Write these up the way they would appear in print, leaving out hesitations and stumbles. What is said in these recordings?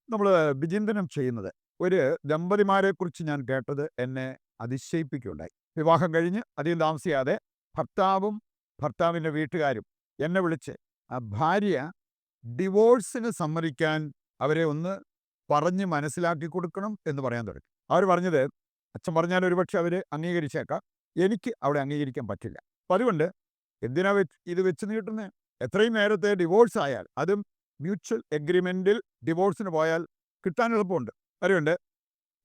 നമ്മൾ വിചിന്തനം ചെയ്യുന്നത് ഒരു ദമ്പതിമാരെക്കുറിച്ച് ഞാൻ കേട്ടത് എന്നെ അതിശയിപ്പിക്കുകയുണ്ടായി. വിവാഹം കഴിഞ്ഞ് അധികം താമസിയാതെ ഭർത്താവും ഭർത്താവിൻ്റെ വീട്ടുകാരും എന്നെ വിളിച്ച് ഭാര്യ ഡിവോഴ്സിന് സമ്മതിക്കാൻ അവരെ ഒന്ന് പറഞ്ഞ് മനസ്സിലാക്കി കൊടുക്കണം എന്ന് പറയാൻ തുടങ്ങി. അവർ പറഞ്ഞത്, അച്ഛൻ പറഞ്ഞാൽ ഒരുപക്ഷെ അവർ അംഗീകരിച്ചേക്കാം, എനിക്ക് അവിടെ അംഗീകരിക്കാൻ പറ്റില്ല. അപ്പം അതുകൊണ്ട് എന്തിനാ ഇത് വെച്ച് നീട്ടുന്നത്? എത്രയും നേരത്തെ ഡിവോഴ്സ് ആയാൽ, അതും മ്യൂച്വൽ എഗ്രിമെൻറ്റിൽ ഡിവോഴ്സിന് പോയാൽ കിട്ടാൻ എളുപ്പമുണ്ട്. അതുകൊണ്ട്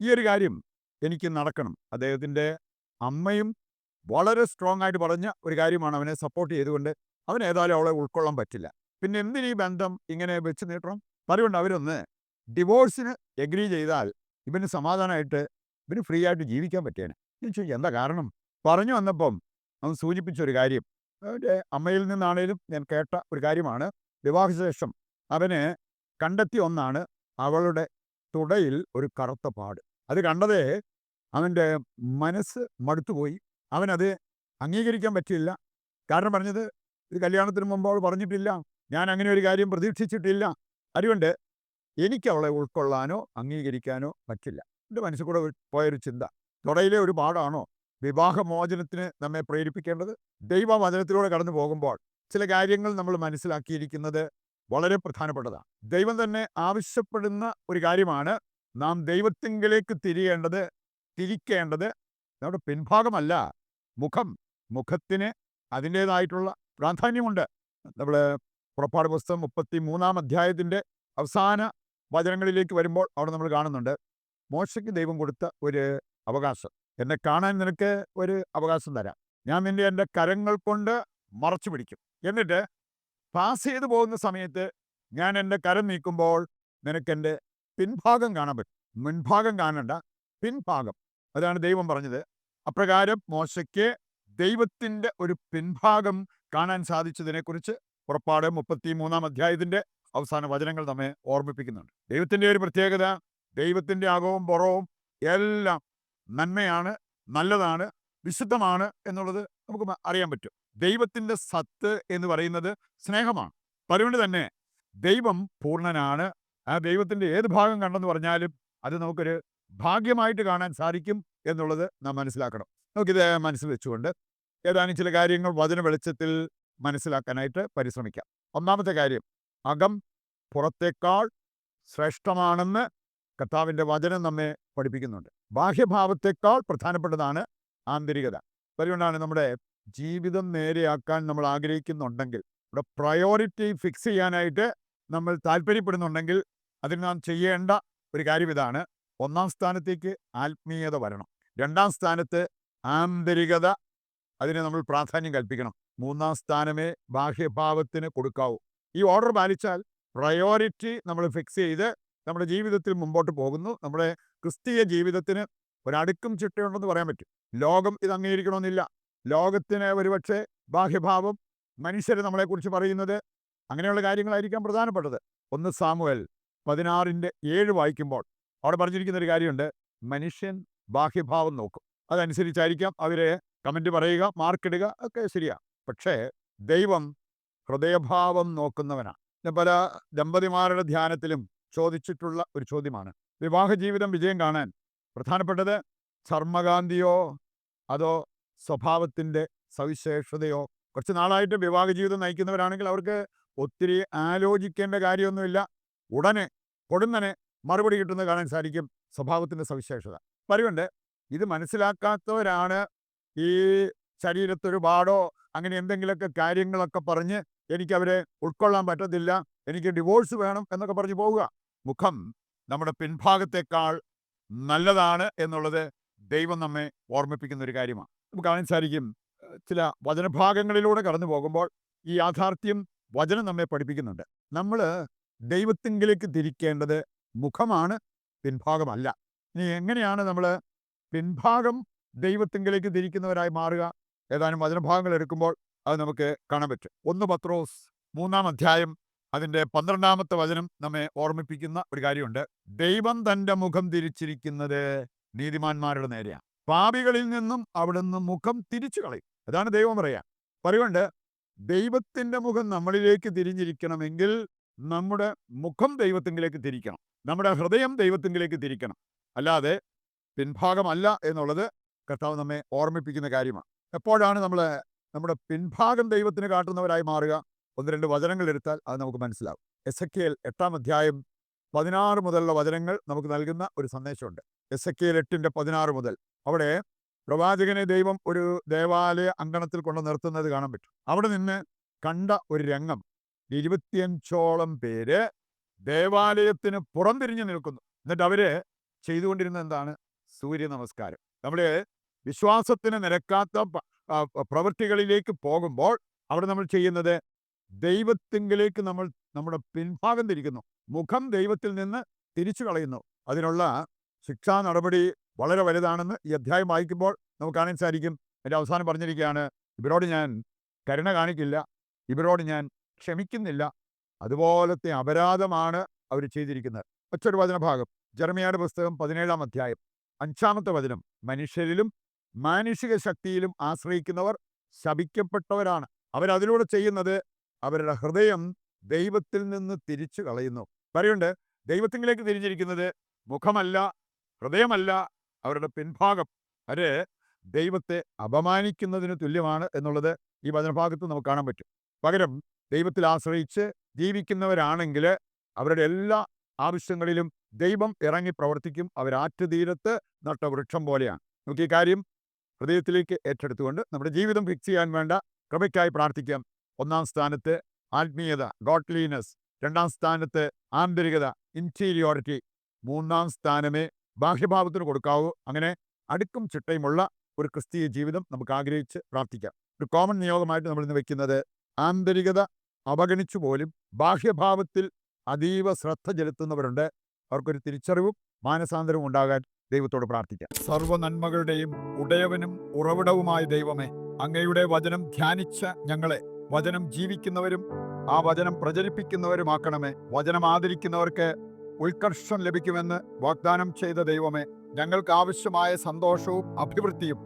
ഈ ഒരു കാര്യം എനിക്ക് നടക്കണം. അദ്ദേഹത്തിൻ്റെ അമ്മയും വളരെ സ്ട്രോങ് ആയിട്ട് പറഞ്ഞ ഒരു കാര്യമാണ്. അവനെ സപ്പോർട്ട് ചെയ്തുകൊണ്ട് അവൻ ഏതായാലും അവളെ ഉൾക്കൊള്ളാൻ പറ്റില്ല. പിന്നെ എന്തിനീ ബന്ധം ഇങ്ങനെ വെച്ച് നീട്ടണം? അതുകൊണ്ട് അവരൊന്ന് ഡിവോഴ്സിന് എഗ്രി ചെയ്താൽ ഇവന് സമാധാനമായിട്ട് ഇവന് ഫ്രീ ആയിട്ട് ജീവിക്കാൻ പറ്റിയേനെ. ഞാൻ ചോദിച്ചു, എന്താ കാരണം? പറഞ്ഞു വന്നപ്പം അവൻ സൂചിപ്പിച്ച ഒരു കാര്യം അവൻ്റെ അമ്മയിൽ നിന്നാണേലും ഞാൻ കേട്ട ഒരു കാര്യമാണ്. വിവാഹശേഷം അവന് കണ്ടെത്തിയ ഒന്നാണ് അവളുടെ തുടയിൽ ഒരു കറുത്ത പാട്. അത് കണ്ടതേ അവൻ്റെ മനസ്സ് മടുത്തുപോയി. അവനത് അംഗീകരിക്കാൻ പറ്റിയില്ല. കാരണം പറഞ്ഞത്, ഇത് കല്യാണത്തിന് മുമ്പ് അവൾ പറഞ്ഞിട്ടില്ല, ഞാൻ അങ്ങനെ ഒരു കാര്യം പ്രതീക്ഷിച്ചിട്ടില്ല, അതുകൊണ്ട് എനിക്ക് അവളെ ഉൾക്കൊള്ളാനോ അംഗീകരിക്കാനോ പറ്റില്ല. എൻ്റെ മനസ്സിൽ കൂടെ പോയൊരു ചിന്ത, തുടയിലെ ഒരു പാടാണോ വിവാഹമോചനത്തിന് നമ്മെ പ്രേരിപ്പിക്കേണ്ടത്? ദൈവവചനത്തിലൂടെ കടന്നു പോകുമ്പോൾ ചില കാര്യങ്ങൾ നമ്മൾ മനസ്സിലാക്കിയിരിക്കുന്നത് വളരെ പ്രധാനപ്പെട്ടതാണ്. ദൈവം തന്നെ ആവശ്യപ്പെടുന്ന ഒരു കാര്യമാണ് നാം ദൈവത്തിങ്കിലേക്ക് തിരിക്കേണ്ടത് നമ്മുടെ പിൻഭാഗമല്ല, മുഖം. മുഖത്തിന് അതിൻ്റേതായിട്ടുള്ള പ്രാധാന്യമുണ്ട്. നമ്മൾ പുറപ്പാട് പുസ്തകം 33-ാം അധ്യായത്തിൻ്റെ അവസാന വചനങ്ങളിലേക്ക് വരുമ്പോൾ അവിടെ നമ്മൾ കാണുന്നുണ്ട്, മോശയ്ക്ക് ദൈവം കൊടുത്ത ഒരു അവകാശം. എന്നെ കാണാൻ നിനക്ക് ഒരു അവകാശം തരാം, ഞാൻ നിന്നെ എൻ്റെ കരങ്ങൾ കൊണ്ട് മറച്ചു പിടിക്കും, എന്നിട്ട് പാസ് ചെയ്തു പോകുന്ന സമയത്ത് ഞാൻ എൻ്റെ കരം നീക്കുമ്പോൾ നിനക്കെൻ്റെ പിൻഭാഗം കാണാൻ പറ്റും, മുൻഭാഗം കാണണ്ട, പിൻഭാഗം. അതാണ് ദൈവം പറഞ്ഞത്. അപ്രകാരം മോശയ്ക്ക് ദൈവത്തിൻ്റെ ഒരു പിൻഭാഗം കാണാൻ സാധിച്ചതിനെക്കുറിച്ച് പുറപ്പാട് 33-ാം അധ്യായത്തിൻ്റെ അവസാന വചനങ്ങൾ നമ്മെ ഓർമ്മിപ്പിക്കുന്നുണ്ട്. ദൈവത്തിൻ്റെ ഒരു പ്രത്യേകത, ദൈവത്തിൻ്റെ അകവും പുറവും എല്ലാം നന്മയാണ്, നല്ലതാണ്, വിശുദ്ധമാണ് എന്നുള്ളത് നമുക്ക് അറിയാൻ പറ്റും. ദൈവത്തിൻ്റെ സത്ത് എന്ന് പറയുന്നത് സ്നേഹമാണ്. അതുകൊണ്ട് തന്നെ ദൈവം പൂർണ്ണനാണ്. ആ ദൈവത്തിൻ്റെ ഏത് ഭാഗം കണ്ടെന്ന് പറഞ്ഞാലും അത് നമുക്കൊരു ഭാഗ്യമായിട്ട് കാണാൻ സാധിക്കും എന്നുള്ളത് നാം മനസ്സിലാക്കണം. നമുക്കിത് മനസ്സിൽ വെച്ചുകൊണ്ട് ഏതാനും ചില കാര്യങ്ങൾ വചന വെളിച്ചത്തിൽ മനസ്സിലാക്കാനായിട്ട് പരിശ്രമിക്കാം. ഒന്നാമത്തെ കാര്യം, അകം പുറത്തേക്കാൾ ശ്രേഷ്ഠമാണെന്ന് കർത്താവിൻ്റെ വചനം നമ്മെ പഠിപ്പിക്കുന്നുണ്ട്. ബാഹ്യഭാവത്തേക്കാൾ പ്രധാനപ്പെട്ടതാണ് ആന്തരികത. അതുകൊണ്ടാണ് നമ്മുടെ ജീവിതം നേരെയാക്കാൻ നമ്മൾ ആഗ്രഹിക്കുന്നുണ്ടെങ്കിൽ, ഇവിടെ പ്രയോറിറ്റി ഫിക്സ് ചെയ്യാനായിട്ട് നമ്മൾ താല്പര്യപ്പെടുന്നുണ്ടെങ്കിൽ അതിന് നാം ചെയ്യേണ്ട ഒരു കാര്യം ഇതാണ്. ഒന്നാം സ്ഥാനത്തേക്ക് ആത്മീയത വരണം. രണ്ടാം സ്ഥാനത്ത് ആന്തരികത, അതിന് നമ്മൾ പ്രാധാന്യം കൽപ്പിക്കണം. മൂന്നാം സ്ഥാനമേ ബാഹ്യഭാവത്തിന് കൊടുക്കാവൂ. ഈ ഓർഡർ പാലിച്ചാൽ പ്രയോറിറ്റി നമ്മൾ ഫിക്സ് ചെയ്ത് നമ്മുടെ ജീവിതത്തിൽ മുമ്പോട്ട് പോകുന്നു. നമ്മുടെ ക്രിസ്തീയ ജീവിതത്തിന് ഒരടുക്കും ചിട്ടയുണ്ടെന്ന് പറയാൻ പറ്റും. ലോകം ഇത് അംഗീകരിക്കണമെന്നില്ല. ലോകത്തിന് ഒരുപക്ഷെ ബാഹ്യഭാവം, മനുഷ്യർ നമ്മളെക്കുറിച്ച് പറയുന്നത് അങ്ങനെയുള്ള കാര്യങ്ങളായിരിക്കാം പ്രധാനപ്പെട്ടത്. 1 സാമുവേൽ 16:7 വായിക്കുമ്പോൾ അവിടെ പറഞ്ഞിരിക്കുന്ന ഒരു കാര്യമുണ്ട്, മനുഷ്യൻ ബാഹ്യഭാവം നോക്കും, അതനുസരിച്ചായിരിക്കാം അവരെ കമൻറ്റ് പറയുക, മാർക്കിടുക, ഒക്കെ ശരിയാ. പക്ഷേ ദൈവം ഹൃദയഭാവം നോക്കുന്നവനാണ്. പല ദമ്പതിമാരുടെ ധ്യാനത്തിലും ചോദിച്ചിട്ടുള്ള ഒരു ചോദ്യമാണ്, വിവാഹ ജീവിതം വിജയം കാണാൻ പ്രധാനപ്പെട്ടത് ചർമ്മകാന്തിയോ അതോ സ്വഭാവത്തിൻ്റെ സവിശേഷതയോ? കുറച്ച് നാളായിട്ട് വിവാഹ ജീവിതം നയിക്കുന്നവരാണെങ്കിൽ അവർക്ക് ഒത്തിരി ആലോചിക്കേണ്ട കാര്യമൊന്നുമില്ല, ഉടനെ കൊടുന്നനെ മറുപടി കിട്ടുന്നത് കാണാൻ സാധിക്കും, സ്വഭാവത്തിൻ്റെ സവിശേഷത. അതുകൊണ്ട് ഇത് മനസ്സിലാക്കാത്തവരാണ് ഈ ശരീരത്തൊരു പാടോ അങ്ങനെ എന്തെങ്കിലുമൊക്കെ കാര്യങ്ങളൊക്കെ പറഞ്ഞ് എനിക്കവരെ ഉൾക്കൊള്ളാൻ പറ്റത്തില്ല, എനിക്ക് ഡിവോഴ്സ് വേണം എന്നൊക്കെ പറഞ്ഞ് പോവുക. മുഖം നമ്മുടെ പിൻഭാഗത്തേക്കാൾ നല്ലതാണ് എന്നുള്ളത് ദൈവം നമ്മെ ഓർമ്മിപ്പിക്കുന്ന ഒരു കാര്യമാണ്. നമുക്ക് കാണാൻ സാധിക്കും, ചില വചനഭാഗങ്ങളിലൂടെ കടന്നു പോകുമ്പോൾ ഈ യാഥാർത്ഥ്യം വചനം നമ്മെ പഠിപ്പിക്കുന്നുണ്ട്. നമ്മൾ ദൈവത്തിങ്കിലേക്ക് തിരിക്കേണ്ടത് മുഖമാണ്, പിൻഭാഗമല്ല. ഇനി എങ്ങനെയാണ് നമ്മൾ പിൻഭാഗം ദൈവത്തിങ്കിലേക്ക് തിരിക്കുന്നവരായി മാറുക? ഏതാനും വചനഭാഗങ്ങൾ എടുക്കുമ്പോൾ അത് നമുക്ക് കാണാൻ പറ്റും. 1 പത്രോസ് 3-ാം അധ്യായം അതിൻ്റെ 12-ാമത്തെ വചനം നമ്മെ ഓർമ്മിപ്പിക്കുന്ന ഒരു കാര്യമുണ്ട്. ദൈവം തൻ്റെ മുഖം തിരിച്ചിരിക്കുന്നത് നീതിമാന്മാരുടെ നേരെയാണ്, പാപികളിൽ നിന്നും അവിടുന്ന് മുഖം തിരിച്ചു കളയും. അതാണ് ദൈവം പറയുകൊണ്ട് ദൈവത്തിൻ്റെ മുഖം നമ്മളിലേക്ക് തിരിഞ്ഞിരിക്കണമെങ്കിൽ നമ്മുടെ മുഖം ദൈവത്തിങ്കിലേക്ക് തിരിക്കണം. നമ്മുടെ ഹൃദയം ദൈവത്തിങ്കിലേക്ക് തിരിക്കണം. അല്ലാതെ പിൻഭാഗമല്ല എന്നുള്ളത് കർത്താവ് നമ്മെ ഓർമ്മിപ്പിക്കുന്ന കാര്യമാണ്. എപ്പോഴാണ് നമ്മുടെ പിൻഭാഗം ദൈവത്തിന് കാട്ടുന്നവരായി മാറുക? 1-2 വചനങ്ങൾ എടുത്താൽ അത് നമുക്ക് മനസ്സിലാവും. എസെക്കിയേൽ 8-ാം അധ്യായം 16 മുതലുള്ള വചനങ്ങൾ നമുക്ക് നൽകുന്ന ഒരു സന്ദേശമുണ്ട്. എസെക്കിയേൽ 8-16 മുതൽ. അവിടെ പ്രവാചകനെ ദൈവം ഒരു ദേവാലയ അങ്കണത്തിൽ കൊണ്ട് നിർത്തുന്നത് കാണാൻ പറ്റും. അവിടെ നിന്ന് കണ്ട ഒരു രംഗം, 25ഓളം പേര് ദേവാലയത്തിന് പുറംതിരിഞ്ഞു നിൽക്കുന്നു. എന്നിട്ട് അവര് ചെയ്തുകൊണ്ടിരുന്നത് എന്താണ്? സൂര്യ നമസ്കാരം. നമ്മുടെ വിശ്വാസത്തിന് നിരക്കാത്ത പ്രവൃത്തികളിലേക്ക് പോകുമ്പോൾ അവിടെ നമ്മൾ ചെയ്യുന്നത് ദൈവത്തിങ്കിലേക്ക് നമ്മൾ നമ്മുടെ പിൻഭാഗം തിരിക്കുന്നു, മുഖം ദൈവത്തിൽ നിന്ന് തിരിച്ചു കളയുന്നു. അതിനുള്ള ശിക്ഷാ നടപടി വളരെ വലുതാണെന്ന് ഈ അധ്യായം വായിക്കുമ്പോൾ നമുക്ക് കാണാൻ സാധിക്കും. എൻ്റെ അവസാനം പറഞ്ഞിരിക്കുകയാണ്, ഇവരോട് ഞാൻ കരുണ കാണിക്കില്ല, ഇവരോട് ഞാൻ ക്ഷമിക്കുന്നില്ല. അതുപോലത്തെ അപരാധമാണ് അവർ ചെയ്തിരിക്കുന്നത്. മറ്റൊരു വചനഭാഗം, ജെറമ്യായുടെ പുസ്തകം 17-ാം അധ്യായം 5-ാമത്തെ വചനം. മനുഷ്യരിലും മാനുഷിക ശക്തിയിലും ആശ്രയിക്കുന്നവർ ശപിക്കപ്പെട്ടവരാണ്. അവരതിലൂടെ ചെയ്യുന്നത് അവരുടെ ഹൃദയം ദൈവത്തിൽ നിന്ന് തിരിച്ചു കളയുന്നു. പറയുണ്ട്, ദൈവത്തിങ്കിലേക്ക് തിരിഞ്ഞിരിക്കുന്നത് മുഖമല്ല, ഹൃദയമല്ല, അവരുടെ പിൻഭാഗം. അവര് ദൈവത്തെ അപമാനിക്കുന്നതിന് തുല്യമാണ് എന്നുള്ളത് ഈ വചനഭാഗത്ത് നമുക്ക് കാണാൻ പറ്റും. പകരം ദൈവത്തിൽ ആശ്രയിച്ച് ജീവിക്കുന്നവരാണെങ്കിൽ അവരുടെ എല്ലാ ആവശ്യങ്ങളിലും ദൈവം ഇറങ്ങി പ്രവർത്തിക്കും. അവരാറ്റുതീരത്ത് നട്ട വൃക്ഷം പോലെയാണ്. നമുക്ക് ഈ കാര്യം ഹൃദയത്തിലേക്ക് ഏറ്റെടുത്തുകൊണ്ട് നമ്മുടെ ജീവിതം ഫിക്സ് ചെയ്യാൻ വേണ്ട കൃപയ്ക്കായി പ്രാർത്ഥിക്കാം. 1-ാം സ്ഥാനത്ത് ആത്മീയത, ഗോഡ്ലിനെസ്. 2-ാം സ്ഥാനത്ത് ആന്തരികത, ഇൻറ്റീരിയോറിറ്റി. 3-ാം സ്ഥാനമേ ബാഹ്യഭാവത്തിന് കൊടുക്കാവൂ. അങ്ങനെ അടുക്കും ചിട്ടയുമുള്ള ഒരു ക്രിസ്തീയ ജീവിതം നമുക്ക് ആഗ്രഹിച്ച് പ്രാർത്ഥിക്കാം. ഒരു കോമൺ നിയോഗമായിട്ട് നമ്മൾ ഇന്ന് വെക്കുന്നത്, ആന്തരികത അവഗണിച്ചു പോലും ബാഹ്യഭാവത്തിൽ അതീവ ശ്രദ്ധ ചെലുത്തുന്നവരുണ്ട്. അവർക്കൊരു തിരിച്ചറിവും മാനസാന്തരവും ഉണ്ടാകാൻ ദൈവത്തോട് പ്രാർത്ഥിക്കാം. സർവ്വ നന്മകളുടെയും ഉടയവനും ഉറവിടവുമായ ദൈവമേ, അങ്ങയുടെ വചനം ധ്യാനിച്ച ഞങ്ങളെ വചനം ജീവിക്കുന്നവരും ആ വചനം പ്രചരിപ്പിക്കുന്നവരുമാക്കണമേ. വചനം ആദരിക്കുന്നവർക്ക് ഉത്കർഷം ലഭിക്കുമെന്ന് വാഗ്ദാനം ചെയ്ത ദൈവമേ, ഞങ്ങൾക്ക് ആവശ്യമായ സന്തോഷവും അഭിവൃദ്ധിയും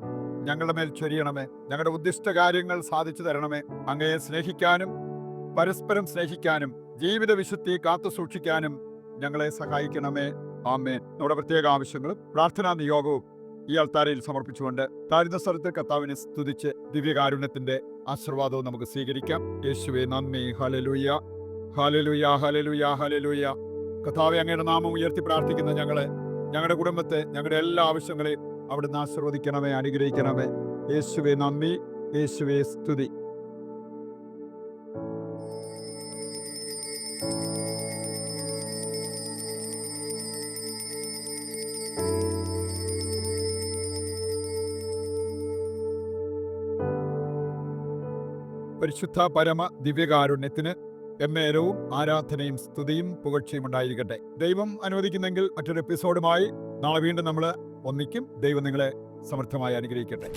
ഞങ്ങളുടെ മേൽ ചൊരിയണമേ. ഞങ്ങളുടെ ഉദ്ദിഷ്ട കാര്യങ്ങൾ സാധിച്ചു തരണമേ. അങ്ങയെ സ്നേഹിക്കാനും പരസ്പരം സ്നേഹിക്കാനും ജീവിത വിശുദ്ധി കാത്തു സൂക്ഷിക്കാനും ഞങ്ങളെ സഹായിക്കണമേ. ആമേൻ. നമ്മുടെ പ്രത്യേക ആവശ്യങ്ങളും പ്രാർത്ഥനാ നിയോഗവും ഈ അൾത്താരയിൽ സമർപ്പിച്ചുകൊണ്ട് താഴ്ന്ന സ്ഥലത്ത് കർത്താവിനെ സ്തുതിച്ച് ദിവ്യകാരുണ്യത്തിന്റെ ആശീർവാദവും നമുക്ക് സ്വീകരിക്കാം. യേശുവേ നന്ദി. Hallelujah, hallelujah, hallelujah, hallelujah. കർത്താവേ, അങ്ങയുടെ നാമം ഉയർത്തി പ്രാർത്ഥിക്കുന്ന ഞങ്ങളുടെ കുടുംബത്തെ, ഞങ്ങളുടെ എല്ലാ ആവശ്യങ്ങളെയും അവിടുന്ന് ആശീർവദിക്കണമേ, അനുഗ്രഹിക്കണമേ. യേശുവേ നന്ദി, യേശുവേ സ്തുതി. പരിശുദ്ധ പരമ ദിവ്യകാരുണ്യത്തിന് എന്നേരവും ആരാധനയും സ്തുതിയും പുകഴ്ചയും ഉണ്ടായിരിക്കട്ടെ. ദൈവം അനുവദിക്കുന്നെങ്കിൽ മറ്റൊരു എപ്പിസോഡുമായി നാളെ വീണ്ടും നമ്മൾ ഒന്നിക്കും. ദൈവം നിങ്ങളെ സമൃദ്ധമായി അനുഗ്രഹിക്കട്ടെ.